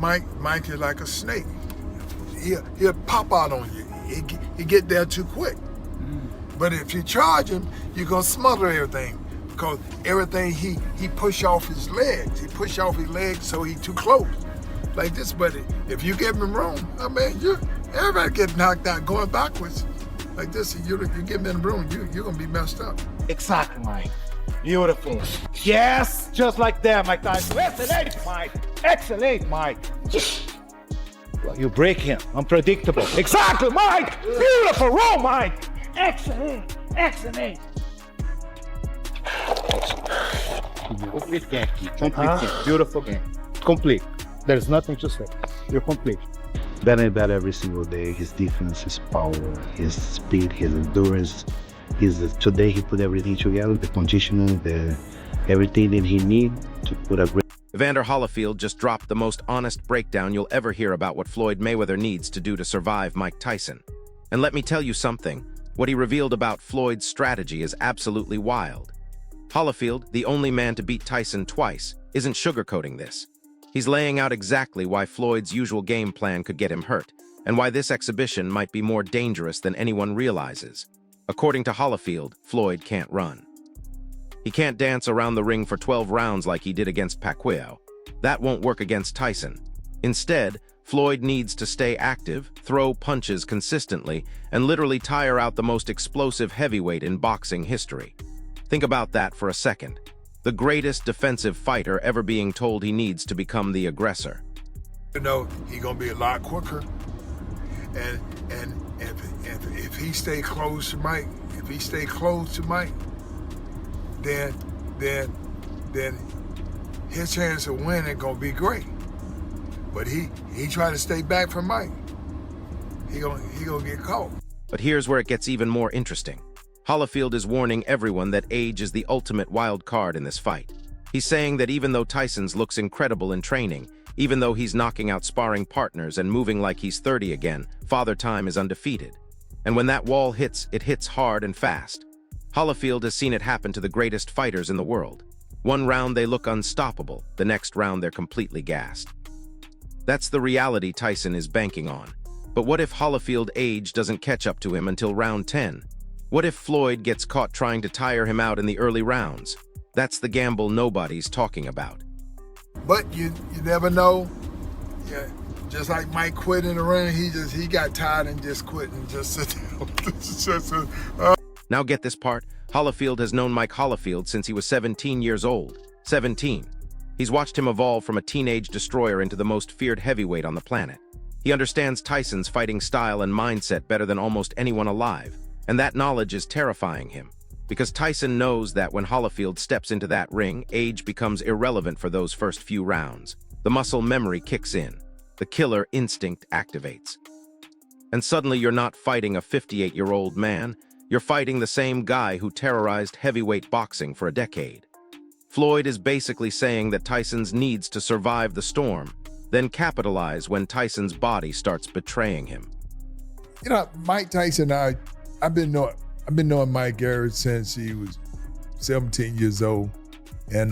Mike is like a snake. He'll pop out on you. He get there too quick. But if you charge him, you're gonna smother everything, because everything he push off his legs. He push off his legs so he too close. Like this, but if you give him room, I mean, everybody get knocked out going backwards. Like this, you give him in the room, you're gonna be messed up. Exactly, Mike. Beautiful. Yes, just like that, Mike Tyson. Excellent, Mike. Excellent, Mike. Well, you break him. Unpredictable. Exactly, Mike. Beautiful roll, Mike. Excellent. Excellent. Complete game. Complete game. Beautiful game. Complete. There's nothing to say. You're complete. Better and better every single day. His defense, his power, his speed, his endurance. Today he put everything together, the conditioning, everything that he need to put a great. Evander Holyfield just dropped the most honest breakdown you'll ever hear about what Floyd Mayweather needs to do to survive Mike Tyson. And let me tell you something, what he revealed about Floyd's strategy is absolutely wild. Holyfield, the only man to beat Tyson twice, isn't sugarcoating this. He's laying out exactly why Floyd's usual game plan could get him hurt, and why this exhibition might be more dangerous than anyone realizes. According to Holyfield, Floyd can't run. He can't dance around the ring for 12 rounds like he did against Pacquiao. That won't work against Tyson. Instead, Floyd needs to stay active, throw punches consistently, and literally tire out the most explosive heavyweight in boxing history. Think about that for a second. The greatest defensive fighter ever being told he needs to become the aggressor. You know, he's gonna be a lot quicker, and if he stay close to Mike, then his chance of winning gonna be great. But he try to stay back from Mike, he gonna get caught. But here's where it gets even more interesting. Holyfield is warning everyone that age is the ultimate wild card in this fight. He's saying that even though Tyson's looks incredible in training, even though he's knocking out sparring partners and moving like he's 30 again, Father Time is undefeated. And when that wall hits, it hits hard and fast. Holyfield has seen it happen to the greatest fighters in the world. One round they look unstoppable, the next round they're completely gassed. That's the reality Tyson is banking on. But what if Holyfield age doesn't catch up to him until round 10? What if Floyd gets caught trying to tire him out in the early rounds? That's the gamble nobody's talking about. But you never know. Yeah, just like Mike quit in the ring, he got tired and just quit and just sit down. Now get this part. Holyfield has known Mike Holyfield since he was 17 years old. 17. He's watched him evolve from a teenage destroyer into the most feared heavyweight on the planet. He understands Tyson's fighting style and mindset better than almost anyone alive. And that knowledge is terrifying him, because Tyson knows that when Holyfield steps into that ring, age becomes irrelevant for those first few rounds. The muscle memory kicks in. The killer instinct activates. And suddenly you're not fighting a 58-year-old man, you're fighting the same guy who terrorized heavyweight boxing for a decade. Floyd is basically saying that Tyson's needs to survive the storm, then capitalize when Tyson's body starts betraying him. You know, Mike Tyson, I've been knowing Mike ever since he was 17 years old, and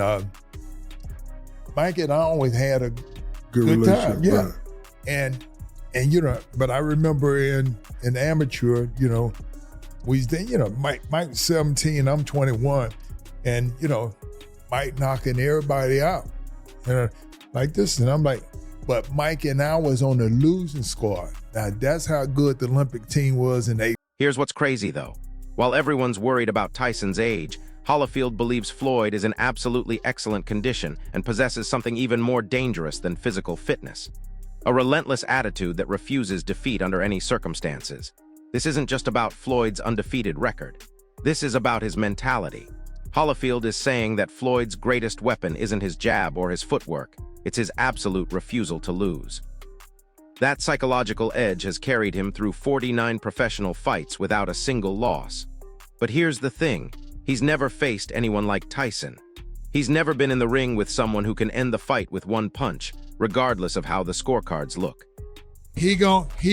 Mike and I always had a good time. Yeah, right. And you know, but I remember in amateur, you know, Mike was 17, I'm 21, and you know, Mike knocking everybody out, like this, and I'm like, but Mike and I was on the losing squad. Now that's how good the Olympic team was in '80. Here's what's crazy, though. While everyone's worried about Tyson's age, Holyfield believes Floyd is in absolutely excellent condition and possesses something even more dangerous than physical fitness. A relentless attitude that refuses defeat under any circumstances. This isn't just about Floyd's undefeated record. This is about his mentality. Holyfield is saying that Floyd's greatest weapon isn't his jab or his footwork. It's his absolute refusal to lose. That psychological edge has carried him through 49 professional fights without a single loss. But here's the thing, he's never faced anyone like Tyson. He's never been in the ring with someone who can end the fight with one punch, regardless of how the scorecards look. He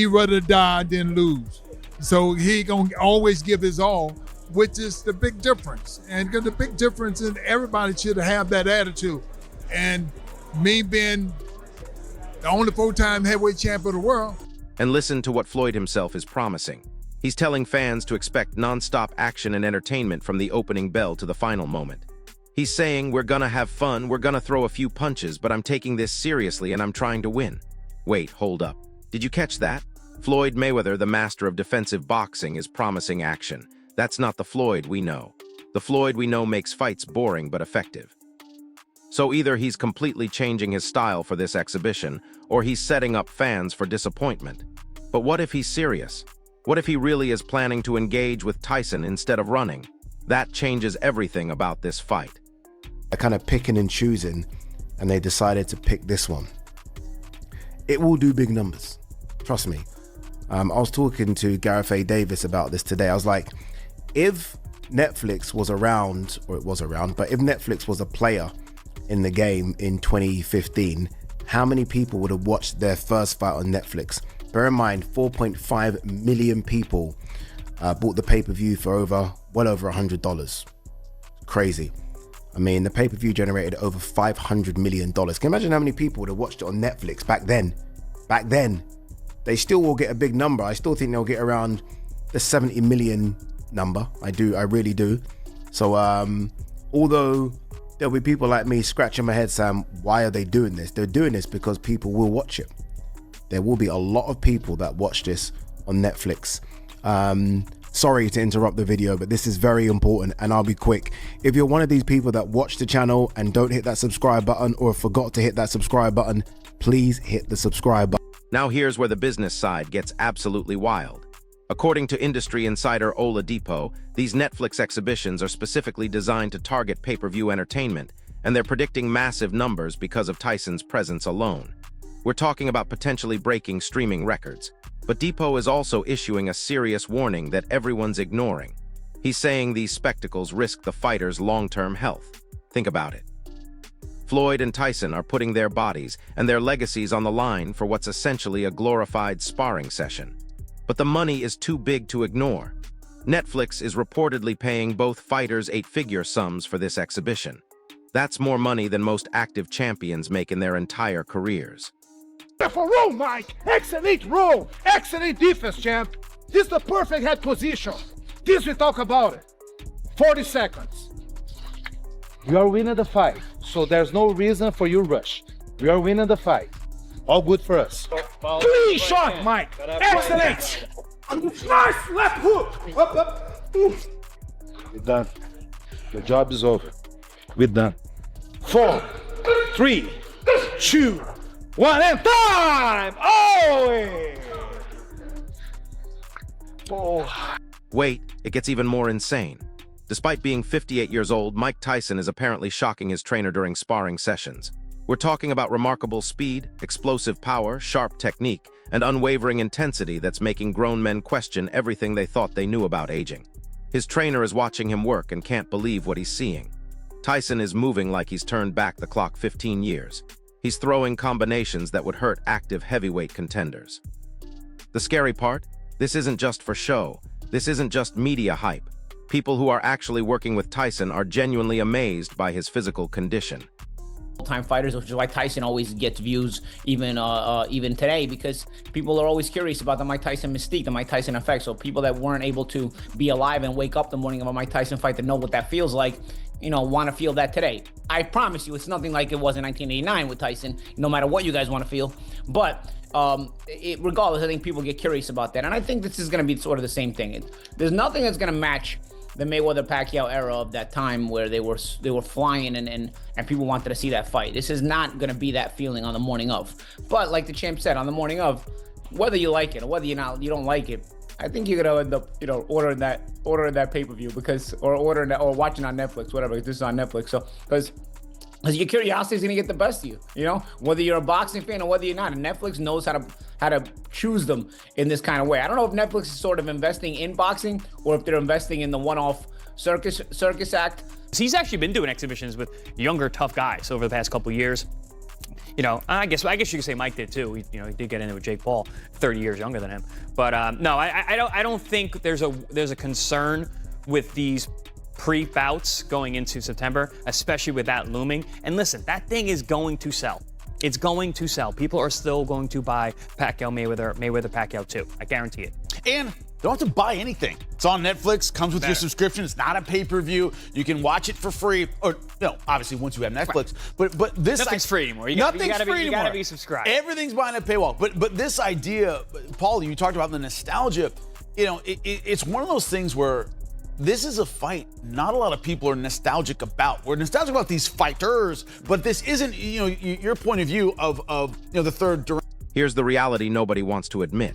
rather die than lose. So he gonna always give his all, which is the big difference. And the big difference is everybody should have that attitude. And me being the only 4-time heavyweight champion of the world. And listen to what Floyd himself is promising. He's telling fans to expect non-stop action and entertainment from the opening bell to the final moment. He's saying, we're gonna have fun, we're gonna throw a few punches, but I'm taking this seriously and I'm trying to win. Wait, hold up. Did you catch that? Floyd Mayweather, the master of defensive boxing, is promising action. That's not the Floyd we know. The Floyd we know makes fights boring but effective. So either he's completely changing his style for this exhibition, or he's setting up fans for disappointment. But what if he's serious? What if he really is planning to engage with Tyson instead of running? That changes everything about this fight. They're kind of picking and choosing, and they decided to pick this one. It will do big numbers, trust me. I was talking to Gareth A. Davis about this today. I was like, if Netflix was around, or it was around, but if Netflix was a player in the game in 2015, how many people would have watched their first fight on Netflix? Bear in mind, 4.5 million people bought the pay-per-view for well over $100. Crazy. I mean, the pay-per-view generated over $500 million. Can you imagine how many people would have watched it on Netflix back then? Back then. They still will get a big number. I still think they'll get around the 70 million number. I really do. So, although there'll be people like me scratching my head saying, why are they doing this? They're doing this because people will watch it. There will be a lot of people that watch this on Netflix. Sorry to interrupt the video, but this is very important and I'll be quick. If you're one of these people that watch the channel and don't hit that subscribe button or forgot to hit that subscribe button, please hit the subscribe button. Now here's where the business side gets absolutely wild. According to industry insider Oladipo, these Netflix exhibitions are specifically designed to target pay-per-view entertainment, and they're predicting massive numbers because of Tyson's presence alone. We're talking about potentially breaking streaming records. But Depot is also issuing a serious warning that everyone's ignoring. He's saying these spectacles risk the fighter's long-term health. Think about it. Floyd and Tyson are putting their bodies and their legacies on the line for what's essentially a glorified sparring session. But the money is too big to ignore. Netflix is reportedly paying both fighters 8-figure sums for this exhibition. That's more money than most active champions make in their entire careers. Beautiful roll, Mike! Excellent roll! Excellent defense, champ! This is the perfect head position. This we talk about it. 40 seconds. You are winning the fight, so there's no reason for you to rush. We are winning the fight. All good for us. Clean shot, Mike! Excellent! Nice left hook! Up. We're done. The job is over. We're done. 4, 3, 2, 1, and time! Oh! Wait, it gets even more insane. Despite being 58 years old, Mike Tyson is apparently shocking his trainer during sparring sessions. We're talking about remarkable speed, explosive power, sharp technique, and unwavering intensity that's making grown men question everything they thought they knew about aging. His trainer is watching him work and can't believe what he's seeing. Tyson is moving like he's turned back the clock 15 years. He's throwing combinations that would hurt active heavyweight contenders. The scary part? This isn't just for show. This isn't just media hype. People who are actually working with Tyson are genuinely amazed by his physical condition. Time fighters, which is why Tyson always gets views even today, because people are always curious about the Mike Tyson mystique, the Mike Tyson effect. So people that weren't able to be alive and wake up the morning of a Mike Tyson fight to know what that feels like, want to feel that today. I promise you, it's nothing like it was in 1989 with Tyson, no matter what you guys want to feel. But regardless, I think people get curious about that. And I think this is going to be sort of the same thing. There's nothing that's going to match the Mayweather-Pacquiao era of that time where they were flying and people wanted to see that fight. This is not going to be that feeling on the morning of. But like the champ said, on the morning of, whether you like it or whether you don't like it, I think you're gonna end up, ordering that pay-per-view or watching on Netflix, whatever. This is on Netflix, so because your curiosity is gonna get the best of you. Whether you're a boxing fan or whether you're not, and Netflix knows how to choose them in this kind of way. I don't know if Netflix is sort of investing in boxing or if they're investing in the one-off circus act. He's actually been doing exhibitions with younger, tough guys over the past couple of years. I guess you could say Mike did too. He did get into it with Jake Paul, 30 years younger than him. But no, I don't think there's a concern with these pre-bouts going into September, especially with that looming. And listen, that thing is going to sell. It's going to sell. People are still going to buy Pacquiao Mayweather, Mayweather Pacquiao 2. I guarantee it. And don't have to buy anything. It's on Netflix, comes with your subscription. It's not a pay-per-view. You can watch it for free. Or no, obviously once you have Netflix. But this Nothing's free anymore. You nothing's gotta free anymore. You gotta be subscribed. Everything's behind a paywall. But this idea, Paul, you talked about the nostalgia. It's one of those things where this is a fight not a lot of people are nostalgic about. We're nostalgic about these fighters, but this isn't, your point of view of the third. Here's the reality nobody wants to admit.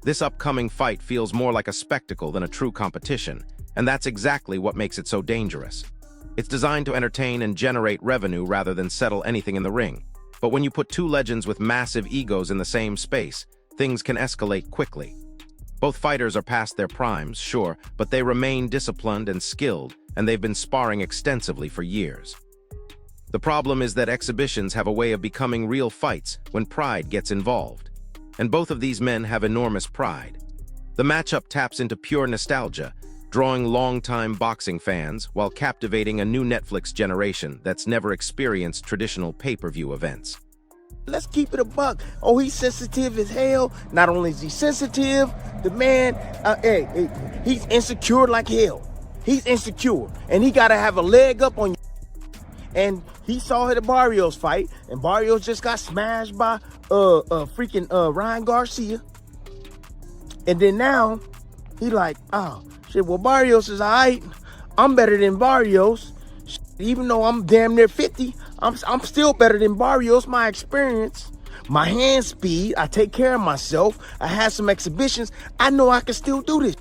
This upcoming fight feels more like a spectacle than a true competition, and that's exactly what makes it so dangerous. It's designed to entertain and generate revenue rather than settle anything in the ring. But when you put two legends with massive egos in the same space, things can escalate quickly. Both fighters are past their primes, sure, but they remain disciplined and skilled, and they've been sparring extensively for years. The problem is that exhibitions have a way of becoming real fights when pride gets involved. And both of these men have enormous pride. The matchup taps into pure nostalgia, drawing longtime boxing fans while captivating a new Netflix generation that's never experienced traditional pay-per-view events. Let's keep it a buck. Oh, he's sensitive as hell. Not only is he sensitive, the man, he's insecure like hell. He's insecure, and he got to have a leg up on you. And he saw the Barrios fight, and Barrios just got smashed by Ryan Garcia. And then now, he like, oh, shit, well, Barrios is all right. I'm better than Barrios. Even though I'm damn near 50, I'm still better than Barrios. My experience, my hand speed, I take care of myself. I had some exhibitions. I know I can still do this.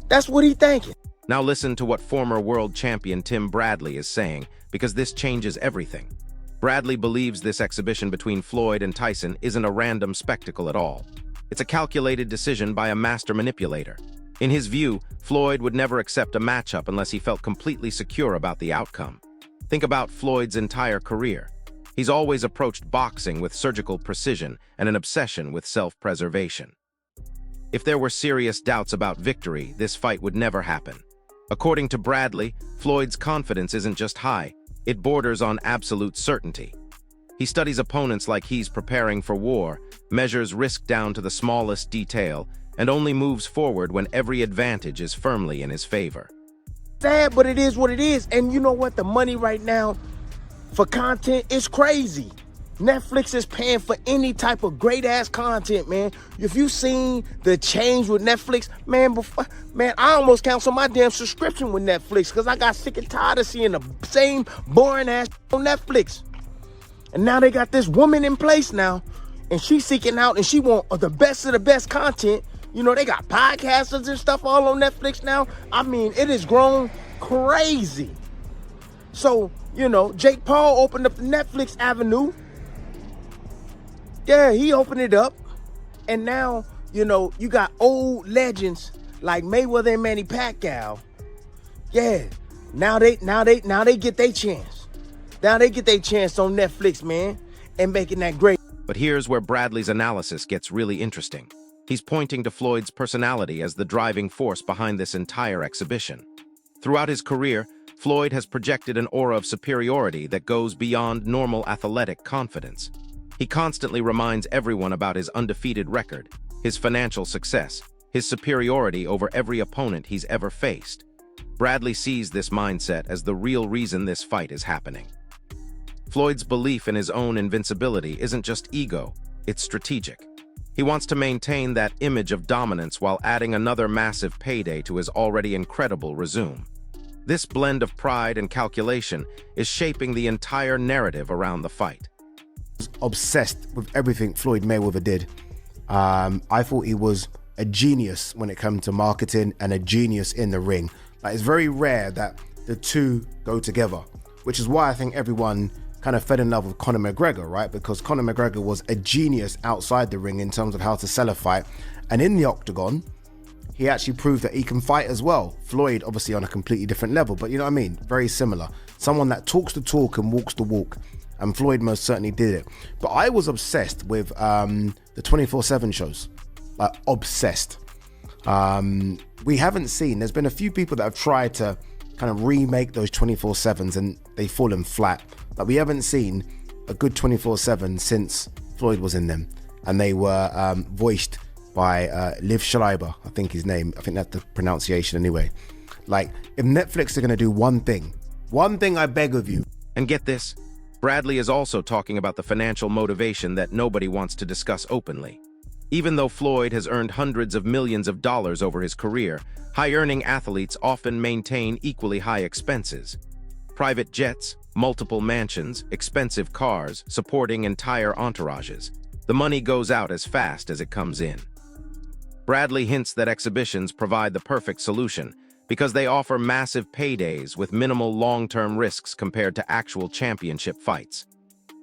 That's what he thinking. Now listen to what former world champion Tim Bradley is saying, because this changes everything. Bradley believes this exhibition between Floyd and Tyson isn't a random spectacle at all. It's a calculated decision by a master manipulator. In his view, Floyd would never accept a matchup unless he felt completely secure about the outcome. Think about Floyd's entire career. He's always approached boxing with surgical precision and an obsession with self-preservation. If there were serious doubts about victory, this fight would never happen. According to Bradley, Floyd's confidence isn't just high, it borders on absolute certainty. He studies opponents like he's preparing for war, measures risk down to the smallest detail, and only moves forward when every advantage is firmly in his favor. Sad, but it is what it is. And you know what? The money right now for content is crazy. Netflix is paying for any type of great-ass content, man. If you seen the change with Netflix, man, I almost canceled my damn subscription with Netflix because I got sick and tired of seeing the same boring-ass on Netflix. And now they got this woman in place now, and she's seeking out, and she want the best of the best content. They got podcasters and stuff all on Netflix now. I mean, it has grown crazy. So, Jake Paul opened up the Netflix avenue. Yeah, he opened it up. And now, you got old legends like Mayweather and Manny Pacquiao. Yeah, now they get their chance. Now they get their chance on Netflix, man, and making that great. But here's where Bradley's analysis gets really interesting. He's pointing to Floyd's personality as the driving force behind this entire exhibition. Throughout his career, Floyd has projected an aura of superiority that goes beyond normal athletic confidence. He constantly reminds everyone about his undefeated record, his financial success, his superiority over every opponent he's ever faced. Bradley sees this mindset as the real reason this fight is happening. Floyd's belief in his own invincibility isn't just ego, it's strategic. He wants to maintain that image of dominance while adding another massive payday to his already incredible resume. This blend of pride and calculation is shaping the entire narrative around the fight. Obsessed with everything Floyd Mayweather did. I thought he was a genius when it comes to marketing and a genius in the ring. It's very rare that the two go together, which is why I think everyone kind of fell in love with Conor McGregor, right? Because Conor McGregor was a genius outside the ring in terms of how to sell a fight. And in the octagon, he actually proved that he can fight as well. Floyd, obviously on a completely different level, but you know what I mean? Very similar. Someone that talks the talk and walks the walk. And Floyd most certainly did it. But I was obsessed with the 24/7 shows. Obsessed. We haven't seen, there's been a few people that have tried to kind of remake those 24/7s and they've fallen flat. We haven't seen a good 24/7 since Floyd was in them, and they were voiced by Liv Schreiber, I think his name. I think that's the pronunciation anyway. Like, if Netflix are going to do one thing I beg of you. And get this, Bradley is also talking about the financial motivation that nobody wants to discuss openly. Even though Floyd has earned hundreds of millions of dollars over his career, high-earning athletes often maintain equally high expenses. Private jets, multiple mansions, expensive cars, supporting entire entourages. The money goes out as fast as it comes in. Bradley hints that exhibitions provide the perfect solution because they offer massive paydays with minimal long-term risks compared to actual championship fights.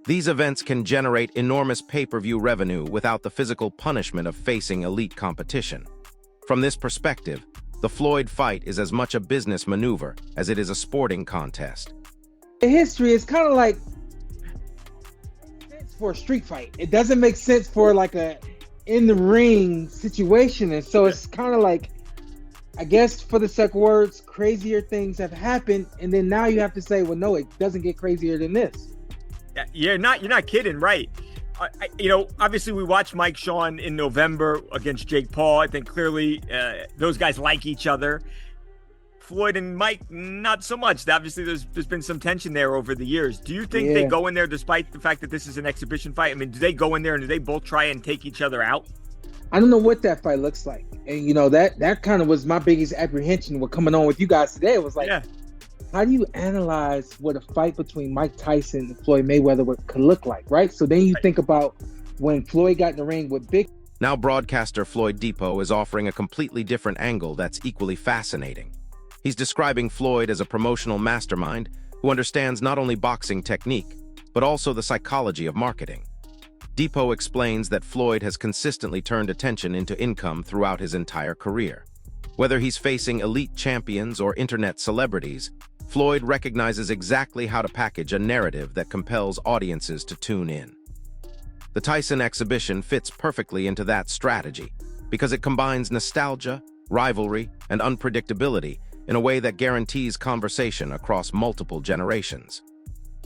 These events can generate enormous pay-per-view revenue without the physical punishment of facing elite competition. From this perspective, the Floyd fight is as much a business maneuver as it is a sporting contest. The history is kind of like for a street fight. It doesn't make sense for like a in-the-ring situation, and so it's kind of like, I guess for the sake of words, crazier things have happened, and then now you have to say, well, no, it doesn't get crazier than this. You're not kidding, right? Obviously we watched Mike Sean in November against Jake Paul. I think clearly those guys like each other. Floyd and Mike, not so much. Obviously, there's been some tension there over the years. Do you think they go in there, despite the fact that this is an exhibition fight? I mean, do they go in there and do they both try and take each other out? I don't know what that fight looks like. And, that kind of was my biggest apprehension with coming on with you guys today. It was like, how do you analyze what a fight between Mike Tyson and Floyd Mayweather could look like, right? So then you think about when Floyd got in the ring with Big. Now broadcaster Floyd Depot is offering a completely different angle that's equally fascinating. He's describing Floyd as a promotional mastermind who understands not only boxing technique, but also the psychology of marketing. Depot explains that Floyd has consistently turned attention into income throughout his entire career. Whether he's facing elite champions or internet celebrities, Floyd recognizes exactly how to package a narrative that compels audiences to tune in. The Tyson exhibition fits perfectly into that strategy because it combines nostalgia, rivalry, and unpredictability in a way that guarantees conversation across multiple generations.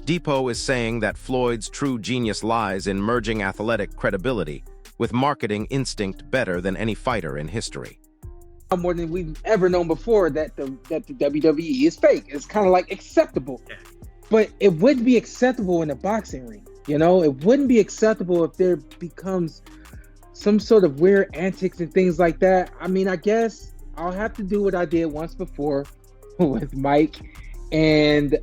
Depot is saying that Floyd's true genius lies in merging athletic credibility with marketing instinct better than any fighter in history. More than we've ever known before that the WWE is fake. It's kind of like acceptable. But it wouldn't be acceptable in a boxing ring. It wouldn't be acceptable if there becomes some sort of weird antics and things like that. I mean, I guess I'll have to do what I did once before with Mike and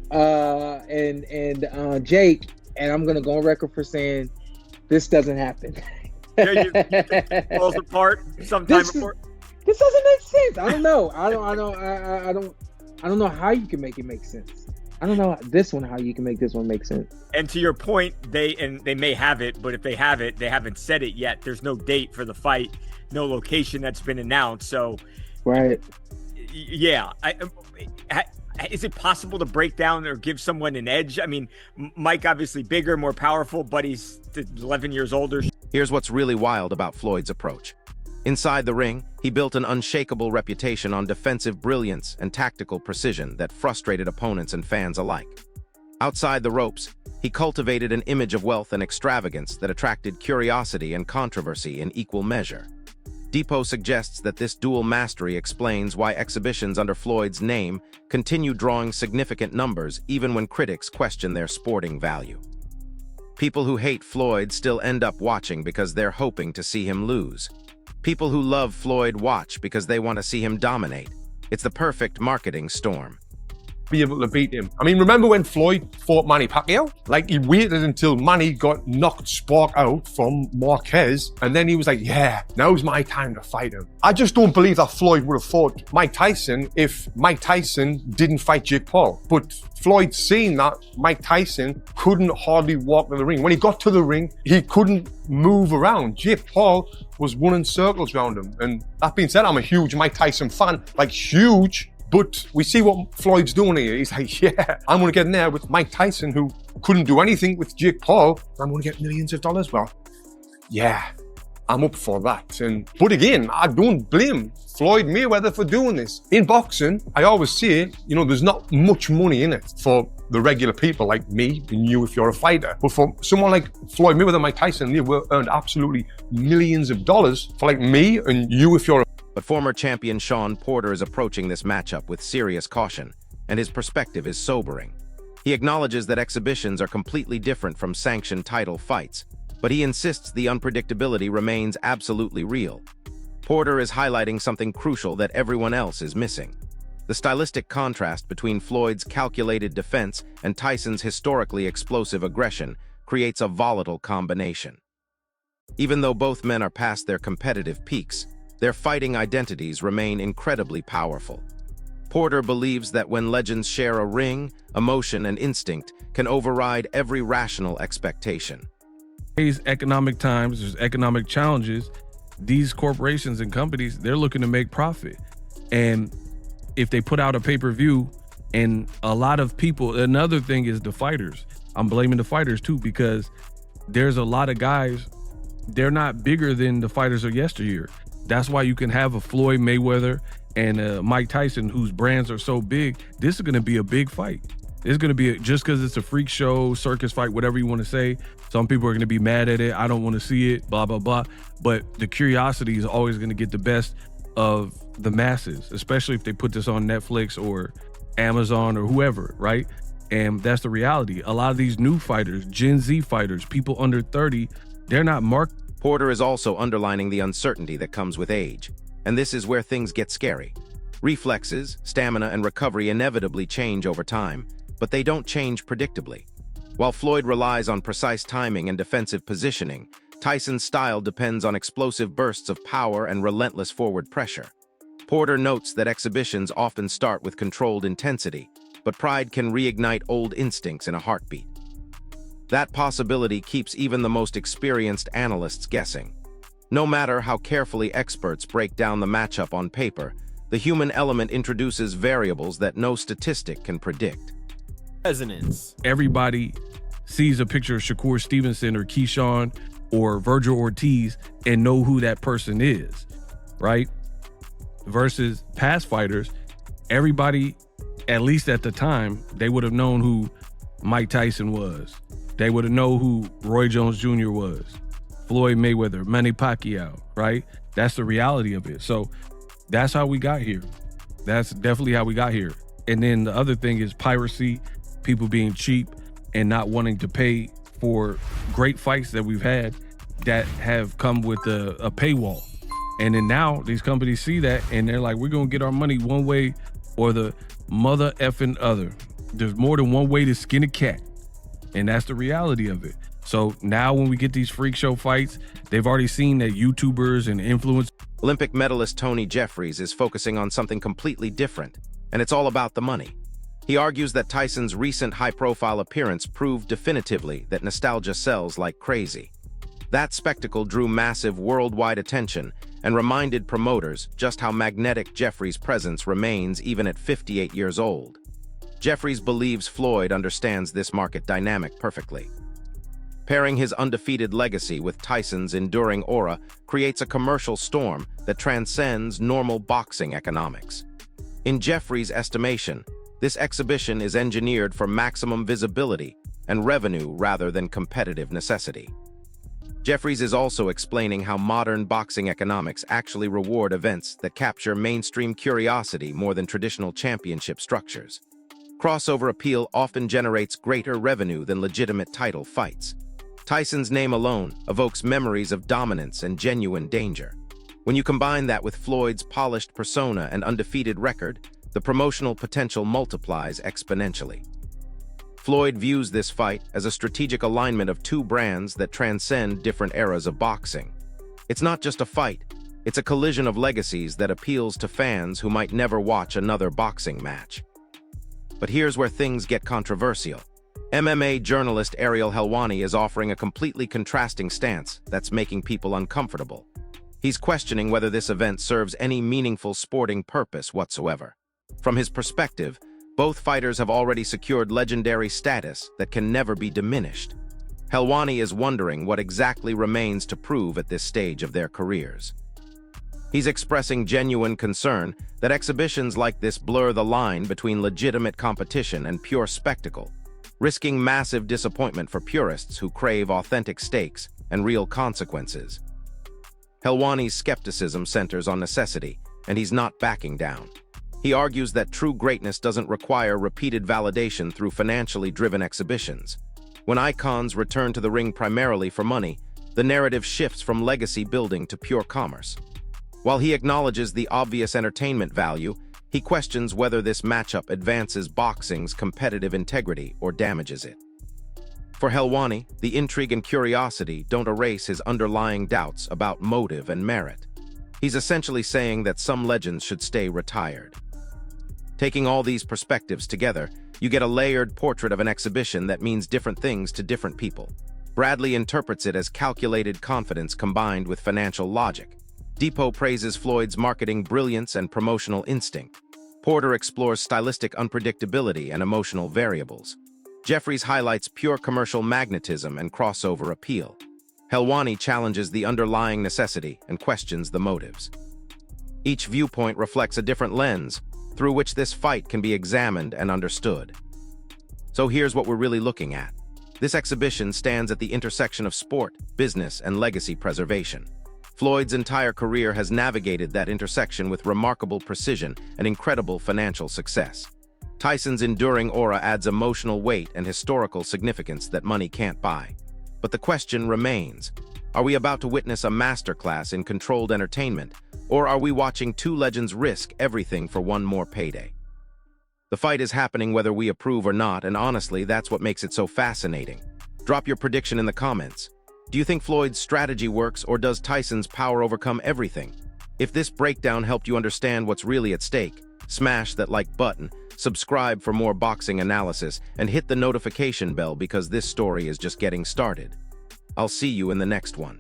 Jake, and I'm gonna go on record for saying this doesn't happen. You think it falls apart sometime before. This doesn't make sense. I don't know. I don't know how you can make it make sense. I don't know how you can make this one make sense. And to your point, they may have it, but if they have it, they haven't said it yet. There's no date for the fight, no location that's been announced. So. Right. Yeah. Is it possible to break down or give someone an edge? I mean, Mike obviously bigger, more powerful, but he's 11 years older. Here's what's really wild about Floyd's approach. Inside the ring, he built an unshakable reputation on defensive brilliance and tactical precision that frustrated opponents and fans alike. Outside the ropes, he cultivated an image of wealth and extravagance that attracted curiosity and controversy in equal measure. Depot suggests that this dual mastery explains why exhibitions under Floyd's name continue drawing significant numbers even when critics question their sporting value. People who hate Floyd still end up watching because they're hoping to see him lose. People who love Floyd watch because they want to see him dominate. It's the perfect marketing storm. Be able to beat him. I mean, remember when Floyd fought Manny Pacquiao? Like, he waited until Manny got knocked spark out from Marquez, and then he was like, yeah, now's my time to fight him. I just don't believe that Floyd would have fought Mike Tyson if Mike Tyson didn't fight Jake Paul. But Floyd seen that Mike Tyson couldn't hardly walk to the ring. When he got to the ring, he couldn't move around. Jake Paul was running circles around him. And that being said, I'm a huge Mike Tyson fan, like huge. But we see what Floyd's doing here. He's like, yeah, I'm going to get in there with Mike Tyson, who couldn't do anything with Jake Paul. I'm going to get millions of dollars. Well, yeah, I'm up for that. But again, I don't blame Floyd Mayweather for doing this. In boxing, I always say, there's not much money in it for the regular people like me and you if you're a fighter. But for someone like Floyd Mayweather, Mike Tyson, they earned absolutely millions of dollars. For like me and you if you're a... But former champion Shawn Porter is approaching this matchup with serious caution, and his perspective is sobering. He acknowledges that exhibitions are completely different from sanctioned title fights, but he insists the unpredictability remains absolutely real. Porter is highlighting something crucial that everyone else is missing: the stylistic contrast between Floyd's calculated defense and Tyson's historically explosive aggression creates a volatile combination. Even though both men are past their competitive peaks, their fighting identities remain incredibly powerful. Porter believes that when legends share a ring, emotion and instinct can override every rational expectation. Today's economic times, there's economic challenges. These corporations and companies, they're looking to make profit. And if they put out a pay-per-view, and a lot of people, another thing is the fighters. I'm blaming the fighters too, because there's a lot of guys, they're not bigger than the fighters of yesteryear. That's why you can have a Floyd Mayweather and Mike Tyson, whose brands are so big. This is going to be a big fight. It's going to be, just because it's a freak show, circus fight, whatever you want to say. Some people are going to be mad at it. I don't want to see it, blah, blah, blah. But the curiosity is always going to get the best of the masses, especially if they put this on Netflix or Amazon or whoever, right? And that's the reality. A lot of these new fighters, Gen Z fighters, people under 30, they're not marked. Porter is also underlining the uncertainty that comes with age, and this is where things get scary. Reflexes, stamina, and recovery inevitably change over time, but they don't change predictably. While Floyd relies on precise timing and defensive positioning, Tyson's style depends on explosive bursts of power and relentless forward pressure. Porter notes that exhibitions often start with controlled intensity, but pride can reignite old instincts in a heartbeat. That possibility keeps even the most experienced analysts guessing. No matter how carefully experts break down the matchup on paper, the human element introduces variables that no statistic can predict. Resonance. Everybody sees a picture of Shakur Stevenson or Keyshawn or Virgil Ortiz and know who that person is, right? Versus past fighters, everybody, at least at the time, they would have known who Mike Tyson was. They would have known who Roy Jones Jr. was, Floyd Mayweather, Manny Pacquiao, right? That's the reality of it. So that's how we got here. That's definitely how we got here. And then the other thing is piracy, people being cheap and not wanting to pay for great fights that we've had that have come with a paywall. And then now these companies see that and they're like, we're gonna get our money one way or the mother effing other. There's more than one way to skin a cat. And that's the reality of it. So now when we get these freak show fights, they've already seen that YouTubers and influencers. Olympic medalist Tony Jeffries is focusing on something completely different, and it's all about the money. He argues that Tyson's recent high-profile appearance proved definitively that nostalgia sells like crazy. That spectacle drew massive worldwide attention and reminded promoters just how magnetic Jeffries' presence remains even at 58 years old. Jeffries believes Floyd understands this market dynamic perfectly. Pairing his undefeated legacy with Tyson's enduring aura creates a commercial storm that transcends normal boxing economics. In Jeffries' estimation, this exhibition is engineered for maximum visibility and revenue rather than competitive necessity. Jeffries is also explaining how modern boxing economics actually reward events that capture mainstream curiosity more than traditional championship structures. Crossover appeal often generates greater revenue than legitimate title fights. Tyson's name alone evokes memories of dominance and genuine danger. When you combine that with Floyd's polished persona and undefeated record, the promotional potential multiplies exponentially. Floyd views this fight as a strategic alignment of two brands that transcend different eras of boxing. It's not just a fight, it's a collision of legacies that appeals to fans who might never watch another boxing match. But here's where things get controversial. MMA journalist Ariel Helwani is offering a completely contrasting stance that's making people uncomfortable. He's questioning whether this event serves any meaningful sporting purpose whatsoever. From his perspective, both fighters have already secured legendary status that can never be diminished. Helwani is wondering what exactly remains to prove at this stage of their careers. He's expressing genuine concern that exhibitions like this blur the line between legitimate competition and pure spectacle, risking massive disappointment for purists who crave authentic stakes and real consequences. Helwani's skepticism centers on necessity, and he's not backing down. He argues that true greatness doesn't require repeated validation through financially driven exhibitions. When icons return to the ring primarily for money, the narrative shifts from legacy building to pure commerce. While he acknowledges the obvious entertainment value, he questions whether this matchup advances boxing's competitive integrity or damages it. For Helwani, the intrigue and curiosity don't erase his underlying doubts about motive and merit. He's essentially saying that some legends should stay retired. Taking all these perspectives together, you get a layered portrait of an exhibition that means different things to different people. Bradley interprets it as calculated confidence combined with financial logic. Depot praises Floyd's marketing brilliance and promotional instinct. Porter explores stylistic unpredictability and emotional variables. Jeffries highlights pure commercial magnetism and crossover appeal. Helwani challenges the underlying necessity and questions the motives. Each viewpoint reflects a different lens through which this fight can be examined and understood. So here's what we're really looking at. This exhibition stands at the intersection of sport, business, and legacy preservation. Floyd's entire career has navigated that intersection with remarkable precision and incredible financial success. Tyson's enduring aura adds emotional weight and historical significance that money can't buy. But the question remains, are we about to witness a masterclass in controlled entertainment, or are we watching two legends risk everything for one more payday? The fight is happening whether we approve or not, and honestly, that's what makes it so fascinating. Drop your prediction in the comments. Do you think Floyd's strategy works, or does Tyson's power overcome everything? If this breakdown helped you understand what's really at stake, smash that like button, subscribe for more boxing analysis, and hit the notification bell because this story is just getting started. I'll see you in the next one.